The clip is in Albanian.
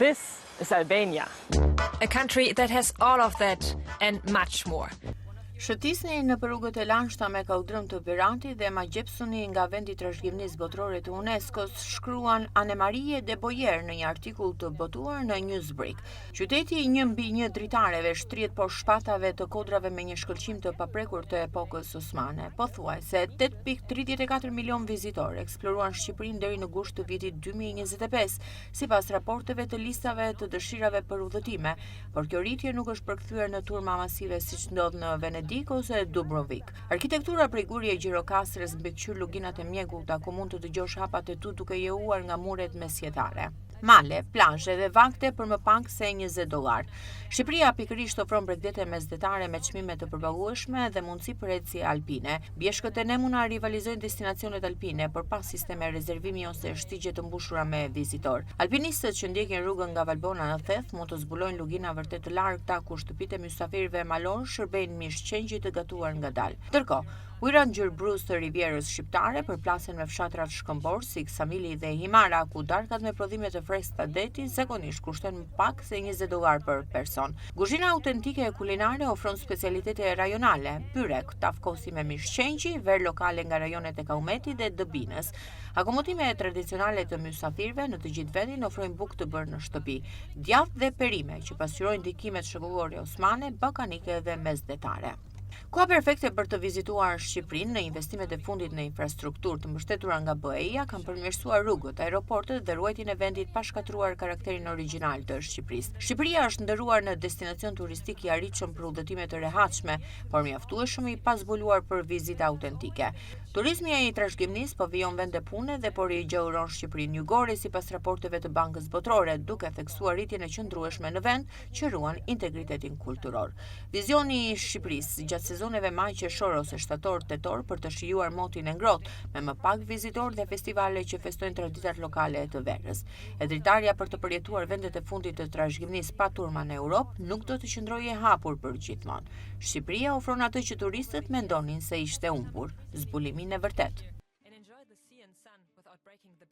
This is Albania. A country that has all of that and much more. Shëtisni në rrugët e lanshta me kaldrëm të Berantit dhe ma gjepsuni nga vendi trashëgiminisë botërore të UNESCO-s, shkruan Anne Marie de Boyer në një artikull të botuar në Newsbreak. Qyteti 1/1 dritareve shtrihet poshtë shpatave të kodrave me një shkëlqim të paprekur të epokës osmane. Pothuajse 8.34 milion vizitorë eksploruan Shqipërinë deri në gusht të vitit 2025, sipas raporteve të listave të dëshirave për udhëtime, por kjo rritje nuk është përkthyer në turma masive siç ndodh në Venedik ose Dubrovnik. Arkitektura prej gurje Gjirokastrës mbikëqyr luginat e mjegullta ku mund të dëgjosh hapat e tut duke jehuar nga muret mesjetare. Male, plazhe dhe vagte për më pak se $20. Shqipëria pikërisht ofron bregdete mesdhetare me çmime të përballueshme dhe mundësi për ecje alpine. Bjeshkët e Nemuna rivalizojnë destinacionet alpine, por pas sisteme rezervimi ose shtigje të mbushura me vizitor. Alpinistët që ndjekin rrugën nga Valbona në Theth mund të zbulojnë lugina vërtet të largëta ku shtëpitë e mysafirëve malor shërbejnë mishqengjë të gatuar ngadalë. Ndërkohë, ujëra ngjyrë bruz të rivjerës shqiptare përplasen me fshatrat shkëmbor si Ksamili dhe Himara, ku darkat me prodhime të freskëta deti zakonisht kushtojnë më pak se $20 për person. Kuzhina autentike e kulinare ofron specialitete rajonale, byrek, tafkosi me mishqengjë, ver lokale nga rajonet e Kaumetit dhe Dëbinës. Akomodime tradicionale të mysafirëve në të gjithë vendin ofrojnë bukë të bërë në shtëpi, djath dhe perime që pasqyrojnë ndikimet shekullore osmane, ballkanike dhe mesdhetare. Koha perfekte për të vizituar Shqipërinë në investimet e fundit në infrastrukturë të mbështetura nga BE-ja kanë përmirësuar rrugët, aeroportet dhe ruajtjen e vendit pa shkatruar karakterin origjinal të Shqipërisë. Shqipëria është ndëruar në destinacion turistik i arritshëm për udhëtime të rehatshme, por mjaftueshëm i pazbuluar për vizita autentike. Turizmi i trashëgiminisë po vijon vende pune dhe po rigjehuron Shqipërinë jugore sipas raporteve të Bankës Botërore, duke theksuar rritjen e qëndrueshme në vend që ruan integritetin kulturor. Vizioni i Shqipërisë gjatë sezoneve maj, qershor ose shtator, tetor për të shijuar motin e ngrohtë, me më pak vizitorë dhe festivale që festojnë traditat lokale të verës. E dritarja për të përjetuar vendet e fundit të trashëgiminisë pa turma në Europë nuk do të qëndrojë e hapur për gjithmonë. Shqipëria ofron atë që turistët mendonin se ishte humbur, zbulimin e vërtet.